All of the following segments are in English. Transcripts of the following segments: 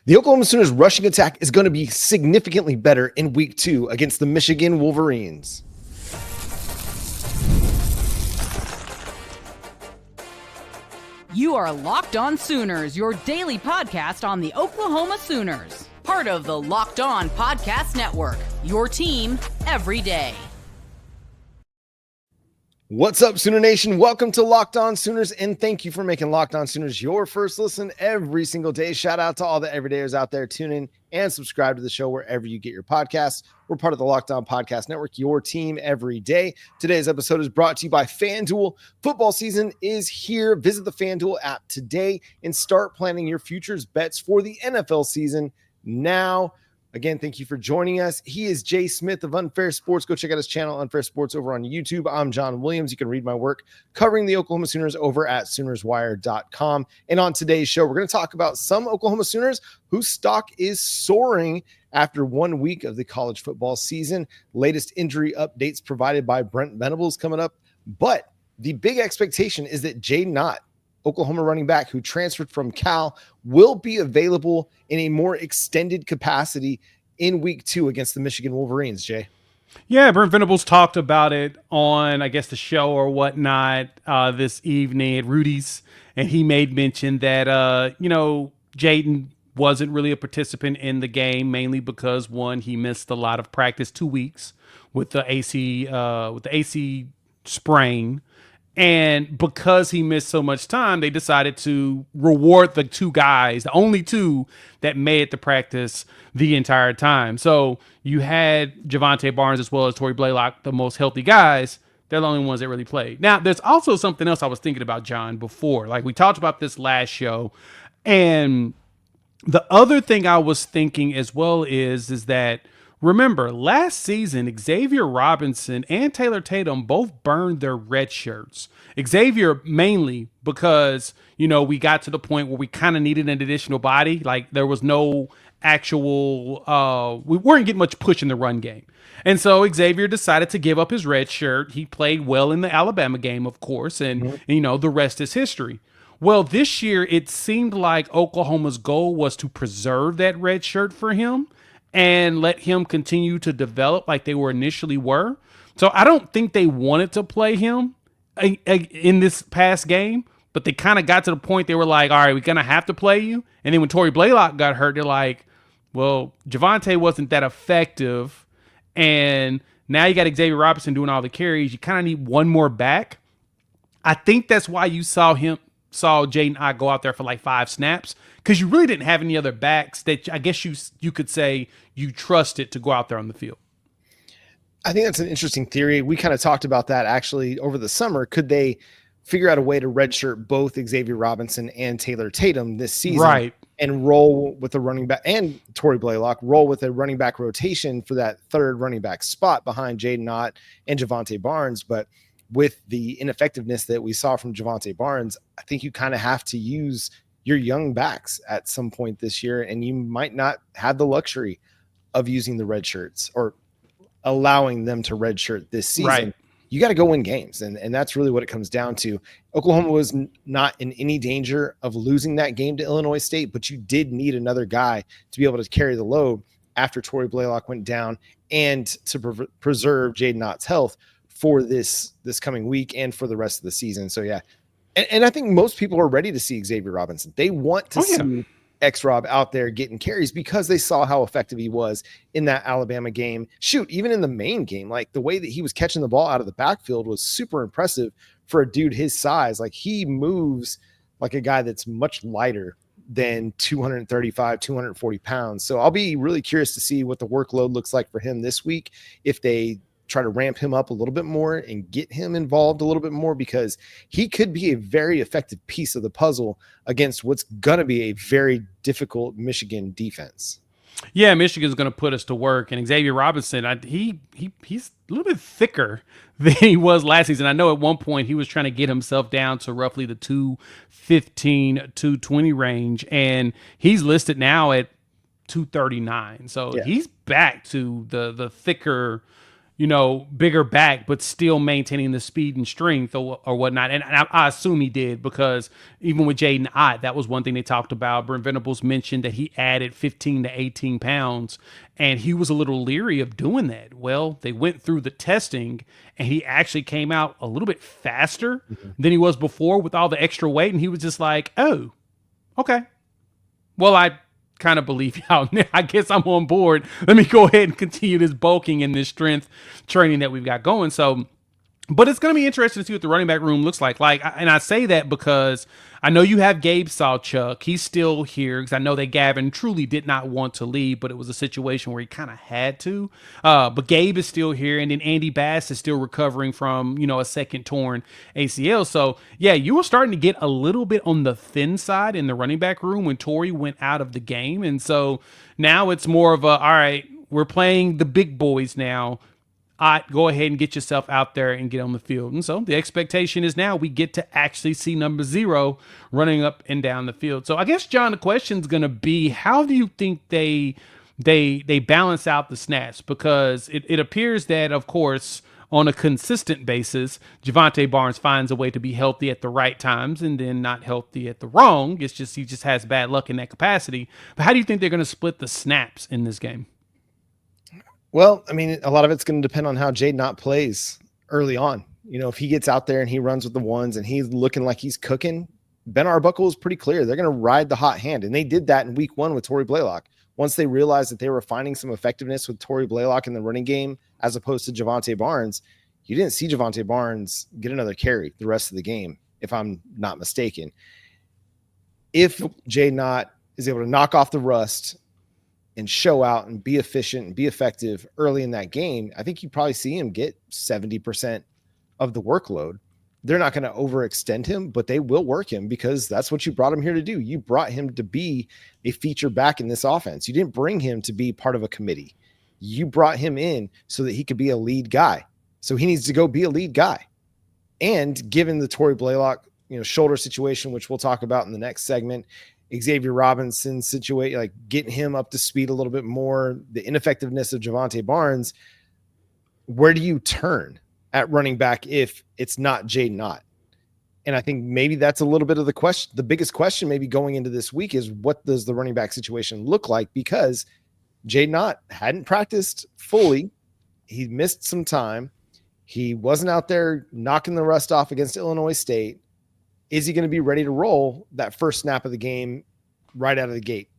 The Oklahoma Sooners rushing attack is going to be significantly better in week 2 against the Michigan Wolverines. You are Locked On Sooners, your daily podcast on the Oklahoma Sooners. Part of the Locked On Podcast Network, your team every day. What's up, Sooner Nation? Welcome to Locked On Sooners, and thank you for making Locked On Sooners your first listen every single day. Shout out to all the everydayers out there. Tune in and subscribe to the show wherever you get your podcasts. We're part of the Locked On Podcast Network, your team every day. Today's episode is brought to you by FanDuel. Football season is here. Visit the FanDuel app today and start planning your futures bets for the NFL season now. Again, thank you for joining us. He is Jay Smith of Unfair Sports. Go check out his channel, Unfair Sports, over on YouTube. I'm John Williams. You can read my work covering the Oklahoma Sooners over at SoonersWire.com. And on today's show, we're going to talk about some Oklahoma Sooners whose stock is soaring after 1 week of the college football season. Latest injury updates provided by Brent Venables coming up. But the big expectation is that Jaydn Ott, Oklahoma running back who transferred from Cal, will be available in a more extended capacity in week 2 against the Michigan Wolverines, Jay. Yeah, Brent Venables talked about it on, I guess, the show or whatnot this evening at Rudy's, and he made mention that, Jaydn wasn't really a participant in the game, mainly because, one, he missed a lot of practice, 2 weeks with the AC sprain. And because he missed so much time, they decided to reward the two guys, the only two that made it to practice the entire time. So you had Javonte Barnes as well as Tory Blaylock, the most healthy guys. They're the only ones that really played. Now, there's also something else I was thinking about, John, before. Like, we talked about this last show. And the other thing I was thinking as well is that, remember, last season, Xavier Robinson and Taylor Tatum both burned their red shirts. Xavier mainly because, we got to the point where we kind of needed an additional body. Like, there was no actual, we weren't getting much push in the run game. And so Xavier decided to give up his red shirt. He played well in the Alabama game, of course, and the rest is history. Well, this year, it seemed like Oklahoma's goal was to preserve that red shirt for him and let him continue to develop like they were initially were. So I don't think they wanted to play him in this past game, but they kind of got to the point they were like, all right, we're going to have to play you. And then when Tory Blaylock got hurt, they're like, well, Javonte wasn't that effective. And now you got Xavier Robinson doing all the carries. You kind of need one more back. I think that's why you saw Jaydn Ott go out there for like 5 snaps, because you really didn't have any other backs that I guess you could say you trusted to go out there on the field. I think that's an interesting theory. We kind of talked about that actually over the summer. Could they figure out a way to redshirt both Xavier Robinson and Taylor Tatum this season, right, and roll with a running back, and Tory Blaylock roll with a running back rotation for that third running back spot behind Jaydn Ott and Javonte Barnes? But with the ineffectiveness that we saw from Javonte Barnes, I think you kind of have to use your young backs at some point this year, and you might not have the luxury of using the red shirts or allowing them to redshirt this season. Right. You got to go win games, and that's really what it comes down to. Oklahoma was not in any danger of losing that game to Illinois State, but you did need another guy to be able to carry the load after Tory Blaylock went down, and to preserve Jaydn Ott's health for this coming week and for the rest of the season. So yeah. And I think most people are ready to see Xavier Robinson. They want to see X-Rob out there getting carries because they saw how effective he was in that Alabama game. Shoot, even in the main game, like the way that he was catching the ball out of the backfield was super impressive for a dude his size. Like, he moves like a guy that's much lighter than 235, 240 pounds. So I'll be really curious to see what the workload looks like for him this week, if they try to ramp him up a little bit more and get him involved a little bit more, because he could be a very effective piece of the puzzle against what's going to be a very difficult Michigan defense. Yeah, Michigan's going to put us to work. And Xavier Robinson, he's a little bit thicker than he was last season. I know at one point he was trying to get himself down to roughly the 215, 220 range, and he's listed now at 239. So he's back to the thicker, bigger back, but still maintaining the speed and strength or whatnot. And I assume he did, because even with Jaydn Ott, that was one thing they talked about. Brent Venables mentioned that he added 15 to 18 pounds, and he was a little leery of doing that. Well, they went through the testing, and he actually came out a little bit faster than he was before with all the extra weight. And he was just like, oh, okay. Well, I kind of believe y'all. I guess I'm on board. Let me go ahead and continue this bulking and this strength training that we've got going. So, but it's going to be interesting to see what the running back room looks like. And I say that because I know you have Gabe Sawchuk. He's still here, because I know that Gavin truly did not want to leave, but it was a situation where he kind of had to. But Gabe is still here, and then Andy Bass is still recovering from, a second torn ACL. So, yeah, you were starting to get a little bit on the thin side in the running back room when Tory went out of the game. And so now it's more of all right, we're playing the big boys now. Go ahead and get yourself out there and get on the field. And so the expectation is now we get to actually see number 0 running up and down the field. So I guess, John, the question is going to be, how do you think they balance out the snaps? Because it appears that, of course, on a consistent basis, Javonte Barnes finds a way to be healthy at the right times and then not healthy at the wrong. It's just he just has bad luck in that capacity. But how do you think they're going to split the snaps in this game? Well, I mean, a lot of it's going to depend on how Jaydn Ott plays early on. If he gets out there and he runs with the ones and he's looking like he's cooking, Ben Arbuckle is pretty clear. They're going to ride the hot hand. And they did that in week 1 with Tory Blaylock. Once they realized that they were finding some effectiveness with Tory Blaylock in the running game, as opposed to Javonte Barnes, you didn't see Javonte Barnes get another carry the rest of the game, if I'm not mistaken. If Jaydn Ott is able to knock off the rust and show out and be efficient and be effective early in that game, I think you probably see him get 70% of the workload. They're not going to overextend him, but they will work him, because that's what you brought him here to do. You brought him to be a feature back in this offense. You didn't bring him to be part of a committee. You brought him in so that he could be a lead guy. So he needs to go be a lead guy. And given the Tory Blaylock, shoulder situation, which we'll talk about in the next segment, Xavier Robinson situation, like getting him up to speed a little bit more, the ineffectiveness of Javonte Barnes, where do you turn at running back if it's not Jaydn Ott? And I think maybe that's a little bit of the question. The biggest question maybe going into this week is, what does the running back situation look like? Because Jaydn Ott hadn't practiced fully. He missed some time. He wasn't out there knocking the rust off against Illinois State. Is he going to be ready to roll that first snap of the game right out of the gate?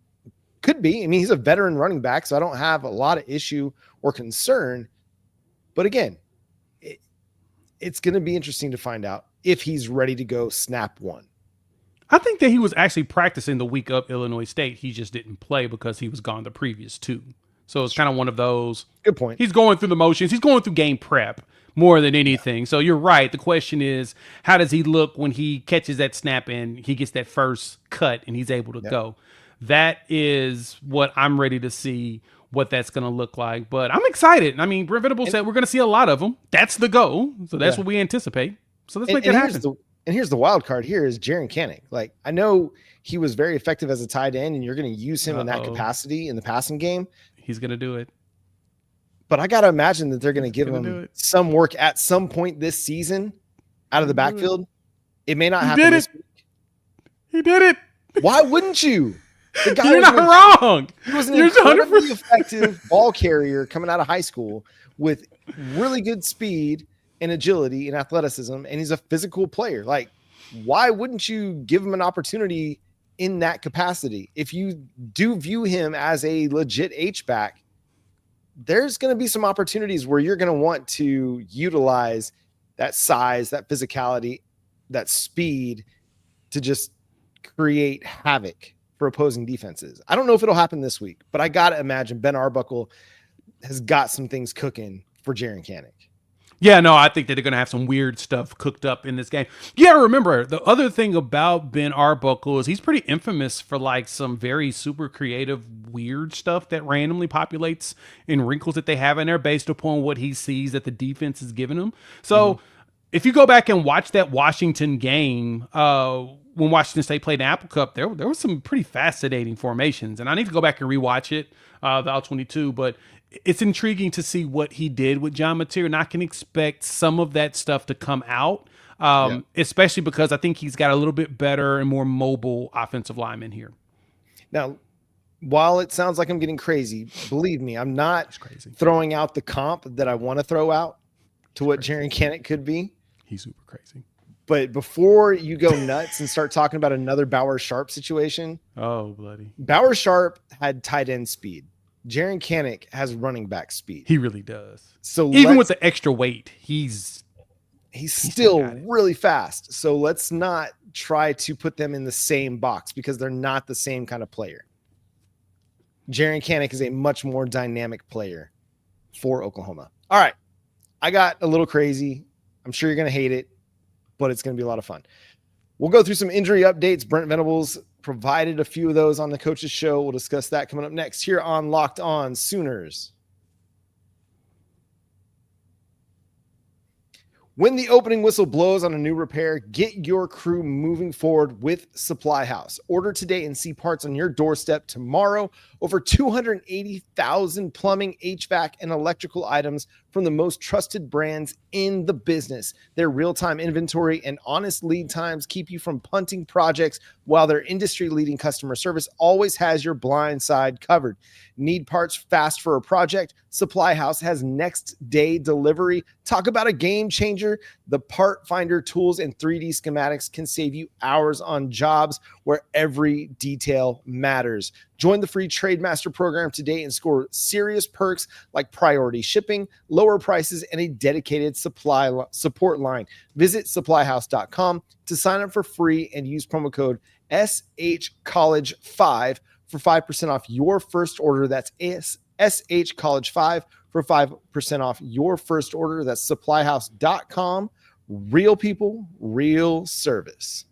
Could be. I mean, he's a veteran running back, so I don't have a lot of issue or concern. But again, it's going to be interesting to find out if he's ready to go snap 1. I think that he was actually practicing the week of Illinois State. He just didn't play because he was gone the previous 2. So it's kind of one of those. Good point. He's going through the motions. He's going through game prep more than anything. Yeah. So you're right. The question is, how does he look when he catches that snap and he gets that first cut and he's able to go? That is what I'm ready to see, what that's going to look like. But I'm excited. I mean, Brent Venables said we're going to see a lot of them. That's the goal. So that's what we anticipate. So let's make it happen. Here's the wild card here is Jaren Kanak. Like, I know he was very effective as a tight end, and you're going to use him in that capacity in the passing game. He's going to do it. But I got to imagine that they're going to give him some work at some point this season out of the backfield. It may not happen this week. He did it. Why wouldn't you? The guy You're not wrong. He was an incredibly effective ball carrier coming out of high school with really good speed and agility and athleticism, and he's a physical player. Like, why wouldn't you give him an opportunity in that capacity? If you do view him as a legit H-back, there's going to be some opportunities where you're going to want to utilize that size, that physicality, that speed to just create havoc for opposing defenses. I don't know if it'll happen this week, but I got to imagine Ben Arbuckle has got some things cooking for Jaren Kanak. Yeah, no, I think that they're going to have some weird stuff cooked up in this game. Yeah, remember, the other thing about Ben Arbuckle is he's pretty infamous for like some very super creative, weird stuff that randomly populates in wrinkles that they have in there based upon what he sees that the defense is giving him. So if you go back and watch that Washington game, when Washington State played the Apple Cup, there were some pretty fascinating formations. And I need to go back and rewatch it, the All-22, but it's intriguing to see what he did with John Mateer, and I can expect some of that stuff to come out, especially because I think he's got a little bit better and more mobile offensive lineman here. Now, while it sounds like I'm getting crazy, believe me, I'm not throwing out the comp that I want to throw out to what Jaren Kanak could be. He's super crazy. But before you go nuts and start talking about another Bauer Sharp situation. Oh, bloody. Bauer Sharp had tight end speed. Jaren Kanak has running back speed. He really does. So even with the extra weight, he's still really fast. So let's not try to put them in the same box because they're not the same kind of player. Jaren Kanak is a much more dynamic player for Oklahoma. All right. I got a little crazy. I'm sure you're going to hate it, but it's going to be a lot of fun. We'll go through some injury updates. Brent Venables provided a few of those on the coach's show. We'll discuss that coming up next here on Locked On Sooners. When the opening whistle blows on a new repair, get your crew moving forward with Supply House. Order today and see parts on your doorstep tomorrow. Over 280,000 plumbing, HVAC, and electrical items from the most trusted brands in the business. Their real-time inventory and honest lead times keep you from punting projects, while their industry-leading customer service always has your blind side covered. Need parts fast for a project? Supply House has next-day delivery. Talk about a game changer. The part finder tools and 3D schematics can save you hours on jobs where every detail matters. Join the free Trademaster program today and score serious perks like priority shipping, lower prices, and a dedicated support line. Visit supplyhouse.com to sign up for free and use promo code SHCollege5 for 5% off your first order. That's SHCollege5 for 5% off your first order. That's supplyhouse.com. Real people, real service.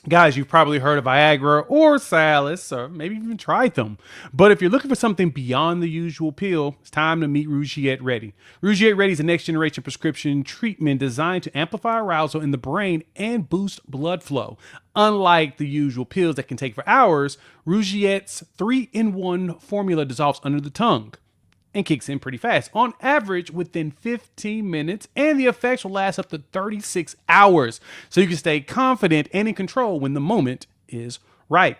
Guys, you've probably heard of Viagra or Cialis, or maybe even tried them. But if you're looking for something beyond the usual pill, it's time to meet Rougiette Ready. Rougiette Ready is a next-generation prescription treatment designed to amplify arousal in the brain and boost blood flow. Unlike the usual pills that can take for hours, Rougiette's 3-in-1 formula dissolves under the tongue and kicks in pretty fast, on average within 15 minutes, and the effects will last up to 36 hours, so you can stay confident and in control when the moment is right.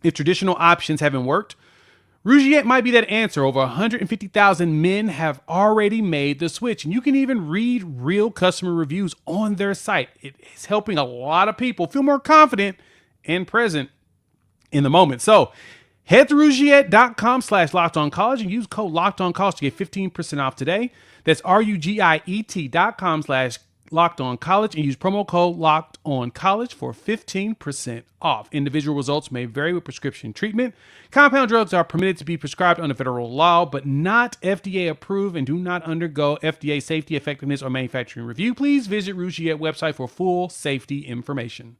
If traditional options haven't worked, Rougiette might be that answer. Over 150,000 men have already made the switch, and you can even read real customer reviews on their site. It is helping a lot of people feel more confident and present in the moment. So head to Rougiette.com/LockedOnCollege and use code LockedOnCollege to get 15% off today. That's RUGIET.com/LockedOnCollege and use promo code LockedOnCollege for 15% off. Individual results may vary with prescription treatment. Compound drugs are permitted to be prescribed under federal law, but not FDA approved, and do not undergo FDA safety, effectiveness, or manufacturing review. Please visit Rougiette website for full safety information.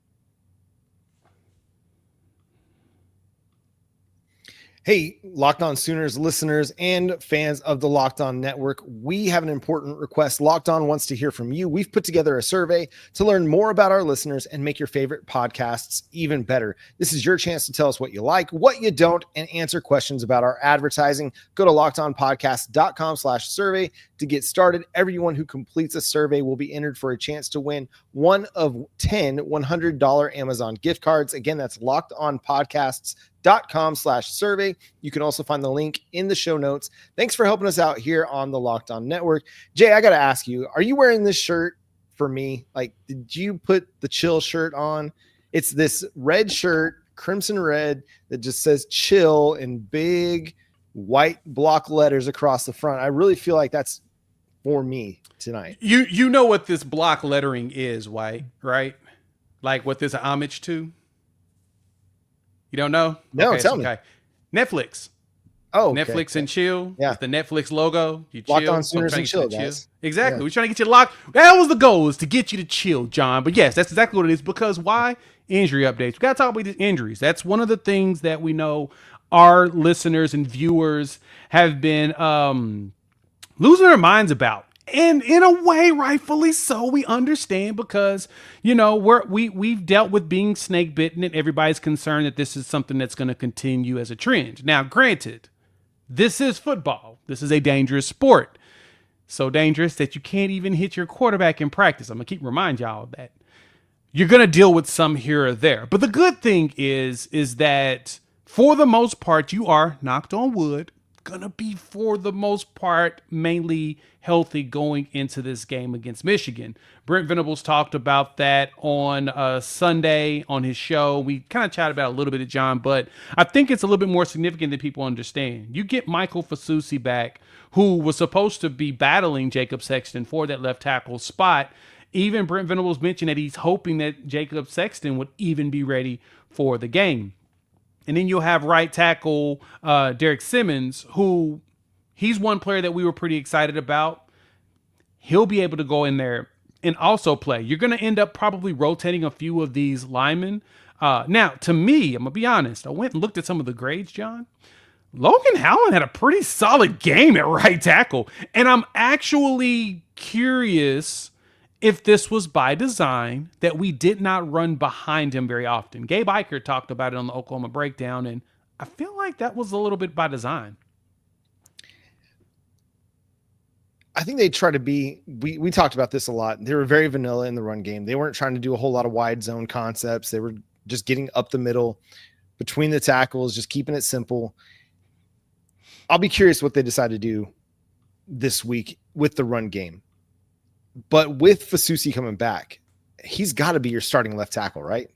Hey, Locked On Sooners listeners and fans of the Locked On Network, we have an important request. Locked On wants to hear from you. We've put together a survey to learn more about our listeners and make your favorite podcasts even better. This is your chance to tell us what you like, what you don't, and answer questions about our advertising. Go to lockedonpodcast.com/survey to get started. Everyone who completes a survey will be entered for a chance to win one of 10 $100 Amazon gift cards. Again, that's lockedonpodcasts.com/survey. You can also find the link in the show notes. Thanks for helping us out here on the Locked On Network. Jay, I got to ask you, are you wearing this shirt for me? Like, did you put the chill shirt on? It's this red shirt, crimson red, that just says chill in big white block letters across the front. I really feel like that's for me tonight. You know what this block lettering is, White, right? Like what this homage to? You don't know? No, okay, tell me. Netflix. Oh, okay. Netflix and chill. Yeah. It's the Netflix logo. You Locked chill. On Sooners and chill, guys. Exactly. Yeah. We're trying to get you to lock. That was the goal, is to get you to chill, John. But yes, that's exactly what it is. Because why? Injury updates. We got to talk about these injuries. That's one of the things that we know our listeners and viewers have been losing their minds about. And in a way, rightfully so, we understand, because, you know, we've dealt with being snake bitten, and everybody's concerned that this is something that's going to continue as a trend. Now, granted, this is football. This is a dangerous sport. So dangerous that you can't even hit your quarterback in practice. I'm going to keep reminding y'all of that. You're going to deal with some here or there. But the good thing is that for the most part, you are, knocked on wood, going to be, for the most part, mainly healthy going into this game against Michigan. Brent Venables talked about that on Sunday on his show. We kind of chatted about it a little bit at John, but I think it's a little bit more significant than people understand. You get Michael Fasusi back, who was supposed to be battling Jacob Sexton for that left tackle spot. Even Brent Venables mentioned that he's hoping that Jacob Sexton would even be ready for the game. And then you'll have right tackle Derek Simmons, who he's one player that we were pretty excited about. He'll be able to go in there and also play. You're going to end up probably rotating a few of these linemen. Now, to me, I'm going to be honest. I went and looked at some of the grades, John. Logan Howland had a pretty solid game at right tackle. And I'm actually curious if this was by design, that we did not run behind him very often. Gabe Eicher talked about it on the Oklahoma Breakdown, and I feel like that was a little bit by design. I think they try to be, we talked about this a lot. They were very vanilla in the run game. They weren't trying to do a whole lot of wide zone concepts. They were just getting up the middle between the tackles, just keeping it simple. I'll be curious what they decide to do this week with the run game. But with Fasusi coming back, he's got to be your starting left tackle, right?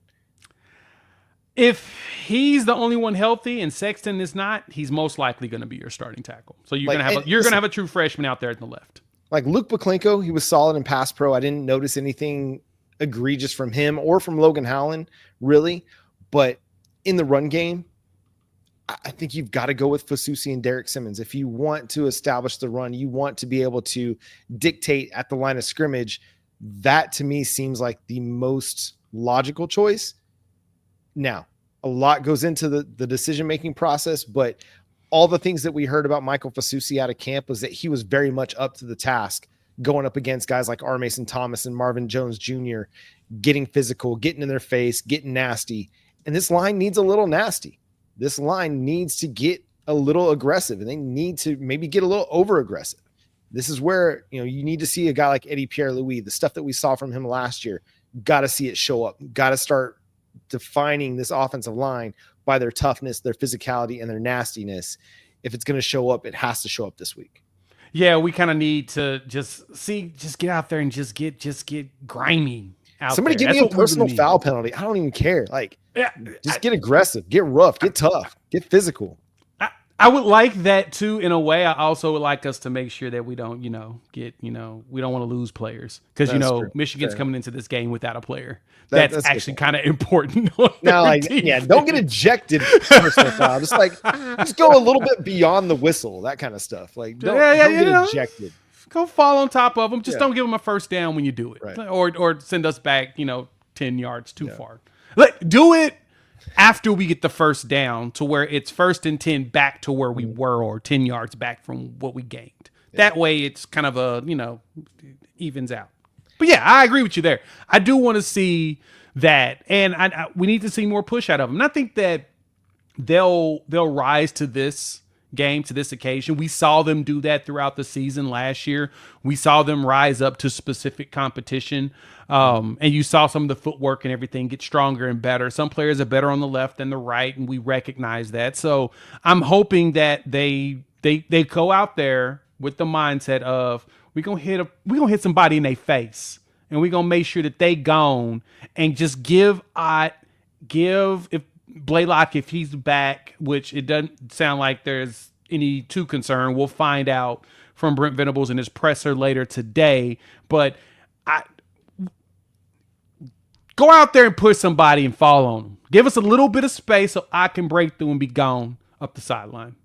If he's the only one healthy and Sexton is not, he's most likely going to be your starting tackle. So you're going to have a true freshman out there at the left. Like Luke Buklenko, he was solid in pass pro. I didn't notice anything egregious from him or from Logan Howland, really. But in the run game, I think you've got to go with Fasusi and Derek Simmons. If you want to establish the run, you want to be able to dictate at the line of scrimmage. That to me seems like the most logical choice. Now, a lot goes into the decision-making process, but all the things that we heard about Michael Fasusi out of camp was that he was very much up to the task, going up against guys like R. Mason Thomas and Marvin Jones Jr., getting physical, getting in their face, getting nasty. And this line needs a little nasty. This line needs to get a little aggressive, and they need to maybe get a little over aggressive. This is where, you need to see a guy like Eddie Pierre-Louis, the stuff that we saw from him last year, got to see it show up, got to start defining this offensive line by their toughness, their physicality, and their nastiness. If it's going to show up, it has to show up this week. Yeah, we kind of need to just get out there and just get grimy out Somebody there. give me a personal foul penalty. I don't even care. Just get aggressive, get rough, get tough, get physical. I would like that too. In a way, I also would like us to make sure that we don't, we don't want to lose players because true. Michigan's Fair. Coming into this game without a player. That's actually kind of important. Now, don't get ejected. Personal foul. Just go a little bit beyond the whistle. That kind of stuff. Don't get ejected. Go fall on top of them. Just don't give them a first down when you do it, right. or send us back, 10 yards too far. Do it after we get the first down to where it's 1st and 10 back to where we were, or 10 yards back from what we gained. That way it's kind of evens out. But yeah, I agree with you there. I do want to see that. And we need to see more push out of them. And I think that they'll rise to this game, to this occasion. We saw them do that throughout the season last year. We saw them rise up to specific competition. And you saw some of the footwork and everything get stronger and better. Some players are better on the left than the right, and we recognize that. So I'm hoping that they go out there with the mindset of we're gonna hit somebody in their face, and we're gonna make sure that they gone, and just give if Blaylock, if he's back, which it doesn't sound like there's any too concern. We'll find out from Brent Venables in his presser later today. But go out there and push somebody and fall on them. Give us a little bit of space so I can break through and be gone up the sideline.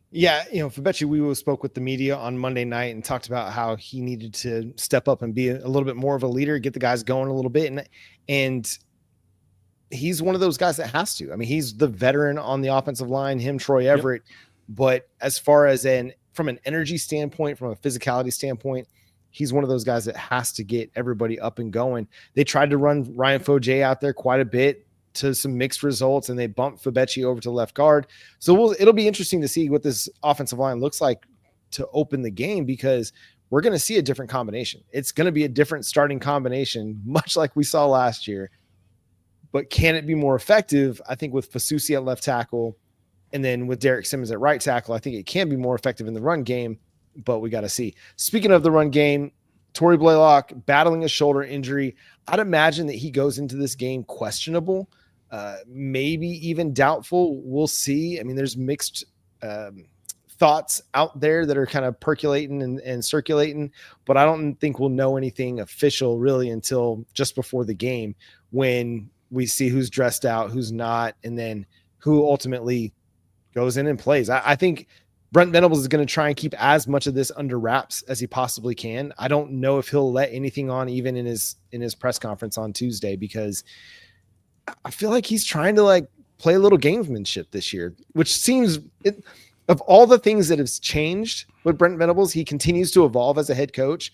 Yeah, Fabechi, we spoke with the media on Monday night and talked about how he needed to step up and be a little bit more of a leader, get the guys going a little bit. And he's one of those guys that has to. I mean, he's the veteran on the offensive line, him, Troy Everett. Yep. But as far as from an energy standpoint, from a physicality standpoint, he's one of those guys that has to get everybody up and going. They tried to run Ryan Foje out there quite a bit to some mixed results, and they bumped Fabechi over to left guard. So it'll be interesting to see what this offensive line looks like to open the game, because we're going to see a different combination. It's going to be a different starting combination, much like we saw last year. But can it be more effective? I think with Fasusi at left tackle and then with Derek Simmons at right tackle, I think it can be more effective in the run game, but we got to see. Speaking of the run game, Tory Blaylock battling a shoulder injury. I'd imagine that he goes into this game questionable, maybe even doubtful. We'll see. I mean, there's mixed thoughts out there that are kind of percolating and circulating, but I don't think we'll know anything official really until just before the game, when we see who's dressed out, who's not, and then who ultimately goes in and plays. I think Brent Venables is going to try and keep as much of this under wraps as he possibly can. I don't know if he'll let anything on even in his press conference on Tuesday, because I feel like he's trying to like play a little gamesmanship this year, which seems of all the things that have changed with Brent Venables, he continues to evolve as a head coach.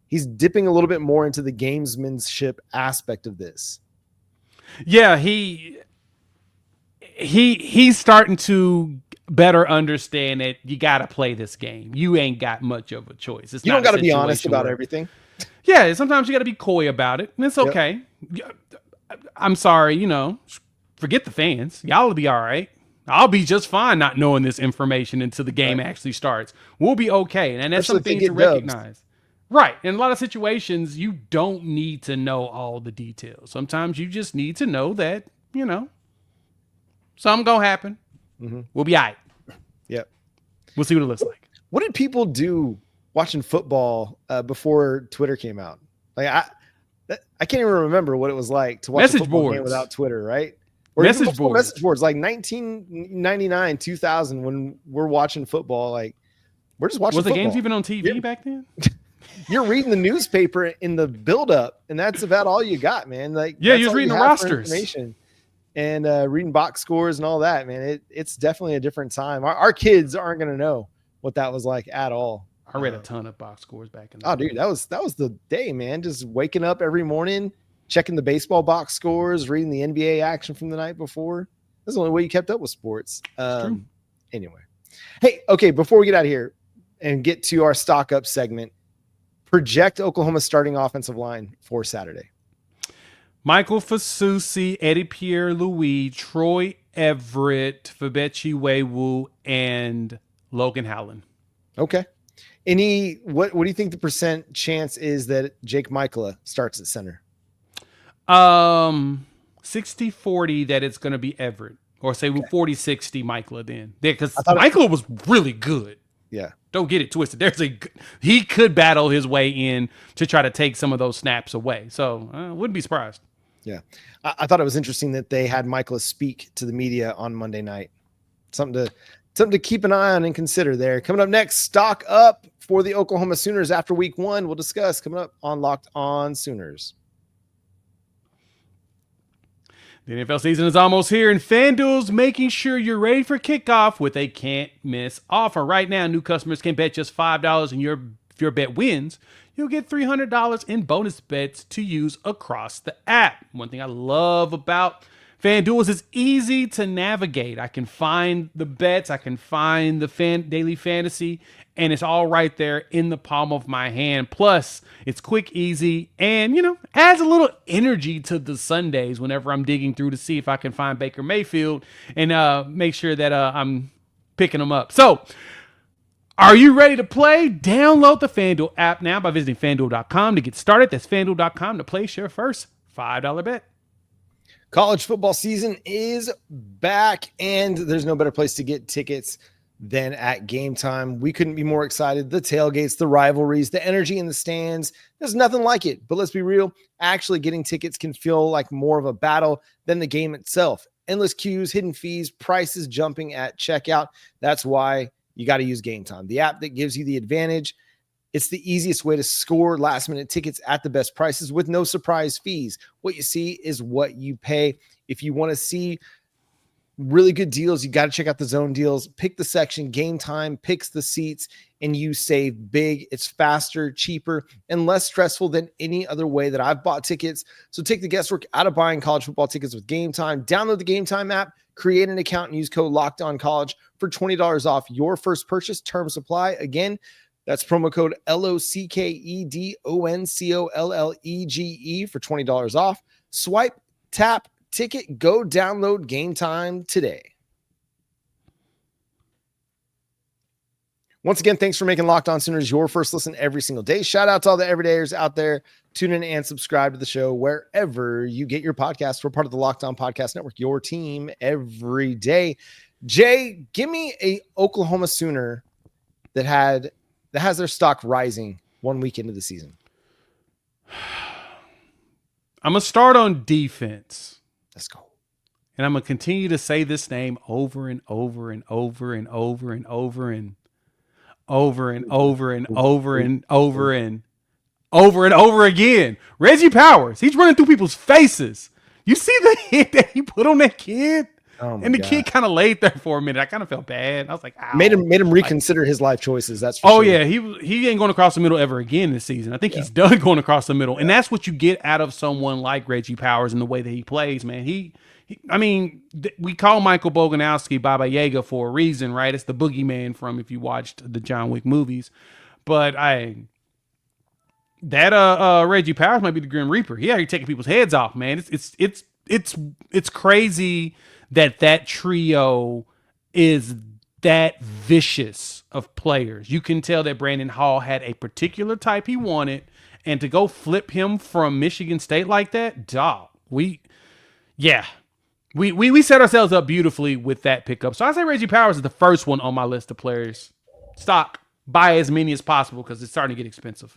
He's dipping a little bit more into the gamesmanship aspect of this. Yeah, he's starting to better understand that you got to play this game. You ain't got much of a choice. You don't got to be honest about everything. Yeah, sometimes you got to be coy about it, and it's okay. Yep. I'm sorry, forget the fans. Y'all will be all right. I'll be just fine not knowing this information until the game actually starts. We'll be okay, and that's something to recognize. Right. In a lot of situations, you don't need to know all the details. Sometimes you just need to know that, something going to happen. Mm-hmm. We'll be all right. Yep. We'll see what it looks like. What did people do watching football before Twitter came out? Like I can't even remember what it was like to watch a football game without Twitter, right? Or message boards, like 1999, 2000, when we're watching football, like we're just watching football. Was the games even on TV back then? You're reading the newspaper in the buildup, and that's about all you got, man. Like, yeah, you're reading the rosters and reading box scores and all that, man. It's definitely a different time. Our kids aren't going to know what that was like at all. I read a ton of box scores back in the day. Dude, that was the day, man. Just waking up every morning, checking the baseball box scores, reading the NBA action from the night before. That's the only way you kept up with sports. Anyway. Hey, okay, before we get out of here and get to our stock up segment, project Oklahoma's starting offensive line for Saturday. Michael Fasusi, Eddie Pierre-Louis, Troy Everett, Fabechi Wewu, and Logan Howland. Okay. What do you think the percent chance is that Jake Michela starts at center? 60-40 that it's going to be Everett, or say 40-60 Michela then. Because Michela was really good. Yeah. Don't get it twisted. He could battle his way in to try to take some of those snaps away. So wouldn't be surprised. Yeah. I thought it was interesting that they had Michela speak to the media on Monday night. Something to keep an eye on and consider there. Coming up next, stock up for the Oklahoma Sooners after week 1. We'll discuss coming up on Locked On Sooners. The NFL season is almost here, and FanDuel's making sure you're ready for kickoff with a can't-miss offer. Right now, new customers can bet just $5, and if your bet wins, you'll get $300 in bonus bets to use across the app. One thing I love about FanDuel is it's easy to navigate. I can find the bets, I can find the daily fantasy, and it's all right there in the palm of my hand. Plus, it's quick, easy, and, adds a little energy to the Sundays whenever I'm digging through to see if I can find Baker Mayfield and make sure that I'm picking them up. So, are you ready to play? Download the FanDuel app now by visiting FanDuel.com to get started. That's FanDuel.com to place your first $5 bet. College football season is back, and there's no better place to get tickets than at Game Time. We couldn't be more excited. The tailgates, the rivalries, the energy in the stands, there's nothing like it. But let's be real, actually getting tickets can feel like more of a battle than the game itself. Endless queues, hidden fees, prices jumping at checkout. That's why you got to use Game Time, the app that gives you the advantage. It's the easiest way to score last-minute tickets at the best prices with no surprise fees. What you see is what you pay. If you want to see really good deals. You got to check out the zone deals. Pick the section. Game Time picks the seats, and you save big. It's faster, cheaper, and less stressful than any other way that I've bought tickets. So take the guesswork out of buying college football tickets with Game Time. Download the Game Time app, create an account, and use code LOCKEDONCollege for $20 off your first purchase. Terms apply. Again, that's promo code LOCKEDONCOLLEGE for $20 off. Swipe, tap, ticket, go download Game Time today. Once again, thanks for making Locked On Sooners your first listen every single day. Shout out to all the everydayers out there. Tune in and subscribe to the show wherever you get your podcasts. We're part of the Locked On Podcast Network, your team every day. Jay, give me a Oklahoma Sooner that has their stock rising 1 week into the season. I'm going to start on defense. Let's go. And I'm going to continue to say this name over and over and over and over and over and over and over and over and over and over and over again. Reggie Powers. He's running through people's faces. You see the hit that he put on that kid? And the kid kind of laid there for a minute. I kind of felt bad. I was like, ow. Made him reconsider his life choices. That's for sure. Yeah. He ain't going across the middle ever again this season. I think he's done going across the middle. And that's what you get out of someone like Reggie Powers and the way that he plays, man. We call Michael Boganowski Baba Yaga for a reason, right? It's the boogeyman from if you watched the John Wick movies. But Reggie Powers might be the Grim Reaper. He out here taking people's heads off, man. It's crazy that trio is that vicious of players. You can tell that Brandon Hall had a particular type he wanted, and to go flip him from Michigan State like that, dog. We set ourselves up beautifully with that pickup. So I say Reggie Powers is the first one on my list of players. Stock, buy as many as possible because it's starting to get expensive.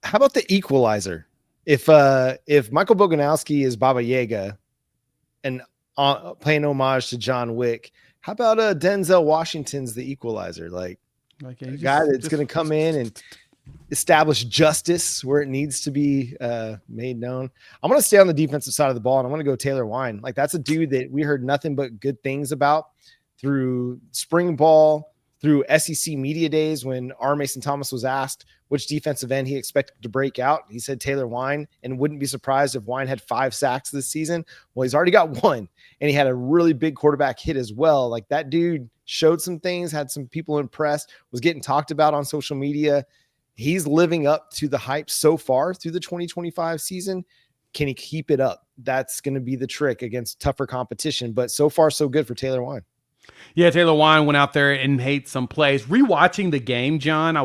How about the equalizer? If Michael Boganowski is Baba Yaga and paying homage to John Wick, how about Denzel Washington's the equalizer? Like a guy that's going to come in and establish justice where it needs to be made known. I'm going to stay on the defensive side of the ball, and I'm going to go Taylor Wein. Like, that's a dude that we heard nothing but good things about through spring ball, through SEC media days when R. Mason Thomas was asked which defensive end he expected to break out. He said Taylor Wein, and wouldn't be surprised if Wein had 5 sacks this season. Well, he's already got 1, and he had a really big quarterback hit as well. Like, that dude showed some things, had some people impressed, was getting talked about on social media. He's living up to the hype so far through the 2025 season. Can he keep it up? That's going to be the trick against tougher competition, but so far so good for Taylor Wein. Yeah, Taylor Wein went out there and made some plays. Rewatching the game, John, I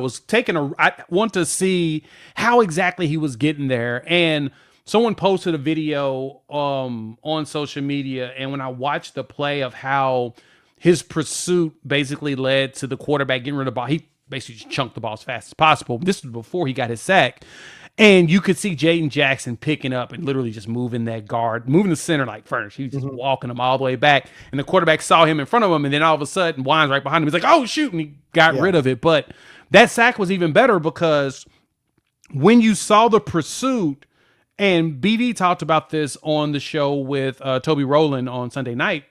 want to see how exactly he was getting there. And someone posted a video on social media, and when I watched the play of how his pursuit basically led to the quarterback getting rid of the ball, he basically just chunked the ball as fast as possible. This was before he got his sack. And you could see Jaden Jackson picking up and literally just moving that guard, moving the center like furniture. He was just walking him all the way back. And the quarterback saw him in front of him. And then all of a sudden, Wine's right behind him. He's like, oh, shoot. And he got rid of it. But that sack was even better because when you saw the pursuit, and BD talked about this on the show with Toby Rowland on Sunday night,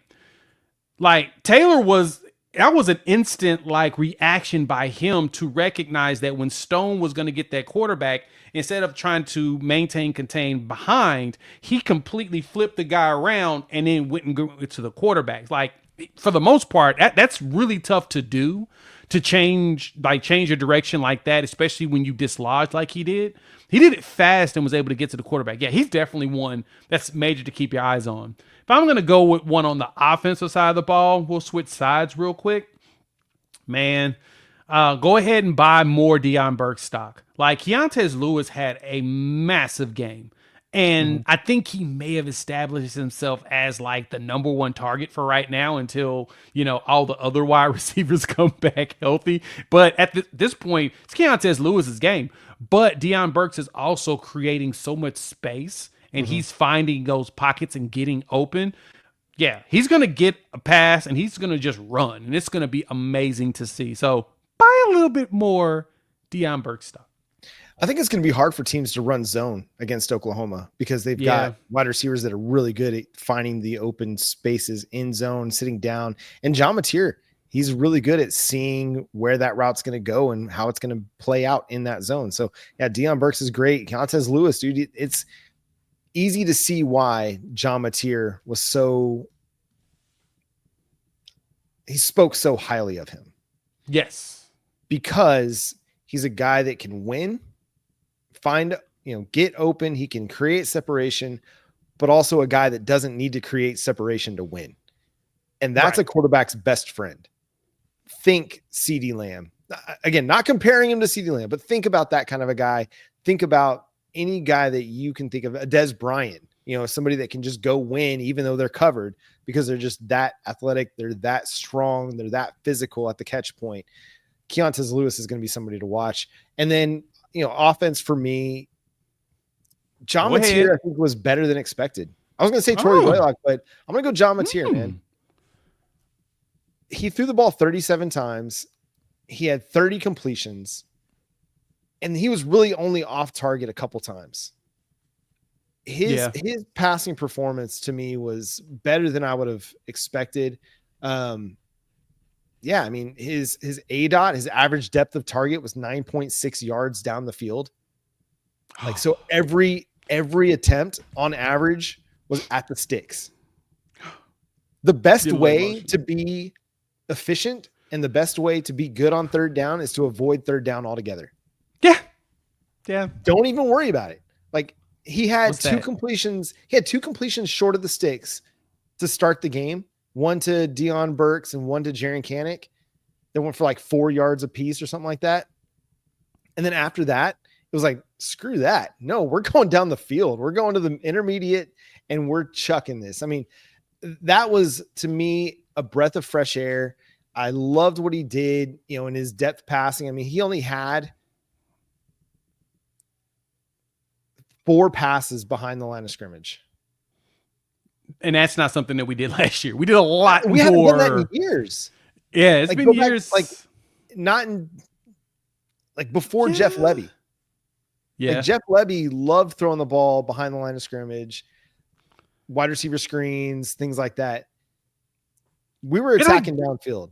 like that was an instant reaction by him to recognize that when Stone was going to get that quarterback, instead of trying to contain behind, he completely flipped the guy around and then went and go to the quarterback. Like, for the most part, that's really tough to do, to change your direction like that, especially when you dislodge like he did. He did it fast and was able to get to the quarterback. Yeah, he's definitely one that's major to keep your eyes on. If I'm going to go with one on the offensive side of the ball, we'll switch sides real quick. Man, go ahead and buy more Deion Burks stock. Like, Keontez Lewis had a massive game. And I think he may have established himself as like the number one target for right now until, all the other wide receivers come back healthy. But at this point, it's Keontez Lewis's game. But Deion Burks is also creating so much space, and he's finding those pockets and getting open. Yeah, he's going to get a pass, and he's going to just run, and it's going to be amazing to see. So buy a little bit more Deion Burks stock. I think it's going to be hard for teams to run zone against Oklahoma because they've got wide receivers that are really good at finding the open spaces in zone, sitting down. And John Mateer, he's really good at seeing where that route's going to go and how it's going to play out in that zone. So, yeah, Deion Burks is great. Keontez Lewis, dude, it's easy to see why John Mateer was so – he spoke so highly of him. Yes. Because he's a guy that can win, get open. He can create separation, but also a guy that doesn't need to create separation to win. And that's a quarterback's best friend. Think CeeDee Lamb. Again, not comparing him to CeeDee Lamb, but think about that kind of a guy. Think about any guy that you can think of, a Dez Bryant, somebody that can just go win even though they're covered because they're just that athletic. They're that strong. They're that physical at the catch point. Keontez Lewis is going to be somebody to watch. And then, offense for me, John Mateer, I think, was better than expected. I was going to say Tory Blaylock, but I'm going to go John Mateer, man. He threw the ball 37 times. He had 30 completions, and he was really only off target a couple times. His passing performance to me was better than I would have expected. Yeah, I mean, his ADOT, his average depth of target was 9.6 yards down the field. So every attempt on average was at the sticks. The best way to be efficient and the best way to be good on third down is to avoid third down altogether. Yeah. Yeah. Don't even worry about it. Like, he had two completions. He had two completions short of the sticks to start the game. One to Deion Burks and one to Jaron Kanik. They went for like 4 yards apiece or something like that. And then after that, it was like, screw that. No, we're going down the field. We're going to the intermediate and we're chucking this. I mean, that was, to me, a breath of fresh air. I loved what he did, in his depth passing. I mean, he only had 4 passes behind the line of scrimmage. And that's not something that we did last year. We did a lot more. We haven't done that in years. Yeah, it's been years. Not in before Jeff Lebby. Yeah. Jeff Lebby loved throwing the ball behind the line of scrimmage, wide receiver screens, things like that. We were attacking downfield.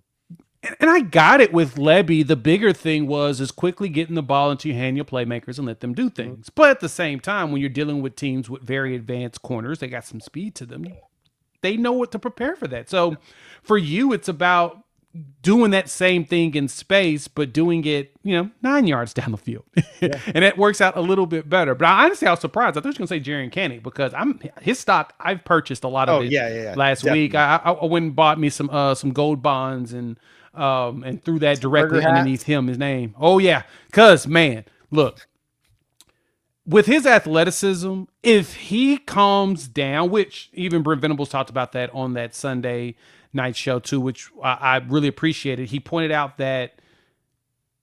And I got it with Lebby. The bigger thing was quickly getting the ball into your hand, your playmakers, and let them do things. Mm-hmm. But at the same time, when you're dealing with teams with very advanced corners, they got some speed to them. They know what to prepare for that. So for you, it's about doing that same thing in space, but doing it, 9 yards down the field. And it works out a little bit better. But I honestly, I was surprised. I thought you were going to say Jaron Kanik because his stock, I've purchased a lot of it last week. I went and bought me some gold bonds and threw that directly underneath his name. Oh yeah. Cause man, look, with his athleticism, if he calms down, which even Brent Venables talked about that on that Sunday night show too, which I really appreciated. He pointed out that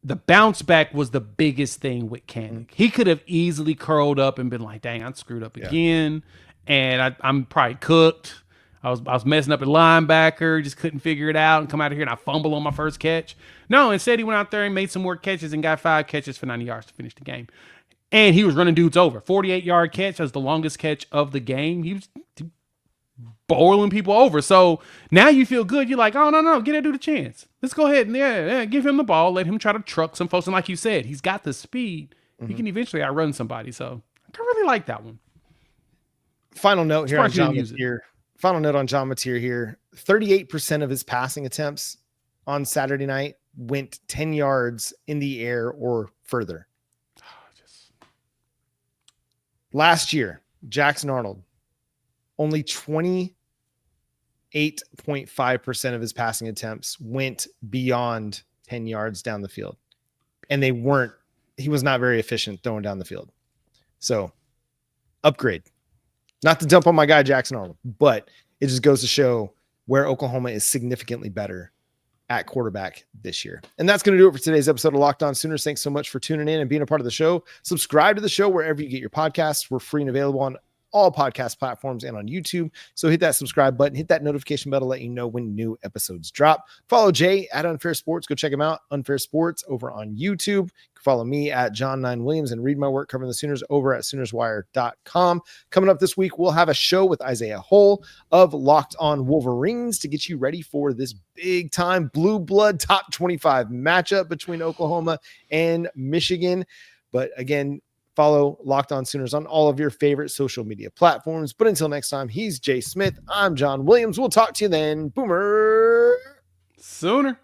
the bounce back was the biggest thing with Kanik. He could have easily curled up and been like, dang, I screwed up again. And I'm probably cooked. I was messing up at linebacker, just couldn't figure it out and come out of here and I fumble on my first catch. No, instead he went out there and made some more catches and got 5 catches for 90 yards to finish the game. And he was running dudes over. 48-yard catch. That was the longest catch of the game. He was bowling people over. So now you feel good. You're like, oh, no, get that dude a chance. Let's go ahead and give him the ball. Let him try to truck some folks. And like you said, he's got the speed. He can eventually outrun somebody. So I really like that one. Final note here on John Mateer. Final note on John Mateer here. 38% of his passing attempts on Saturday night went 10 yards in the air or further. Last year, Jackson Arnold, only 28.5% of his passing attempts went beyond 10 yards down the field. And he was not very efficient throwing down the field. So upgrade. Not to dump on my guy, Jackson Arnold, but it just goes to show where Oklahoma is significantly better at quarterback this year. And that's going to do it for today's episode of Locked On Sooners. Thanks so much for tuning in and being a part of the show. Subscribe to the show wherever you get your podcasts. We're free and available on all podcast platforms and on YouTube. So hit that subscribe button, hit that notification bell to let you know when new episodes drop. Follow Jay at Unfair Sports. Go check him out, Unfair Sports, over on YouTube. Follow me at John9Williams and read my work covering the Sooners over at SoonersWire.com. Coming up this week, we'll have a show with Isaiah Hull of Locked On Wolverines to get you ready for this big time blue blood top 25 matchup between Oklahoma and Michigan. But again, follow Locked On Sooners on all of your favorite social media platforms. But until next time, he's Jay Smith. I'm John Williams. We'll talk to you then. Boomer Sooner.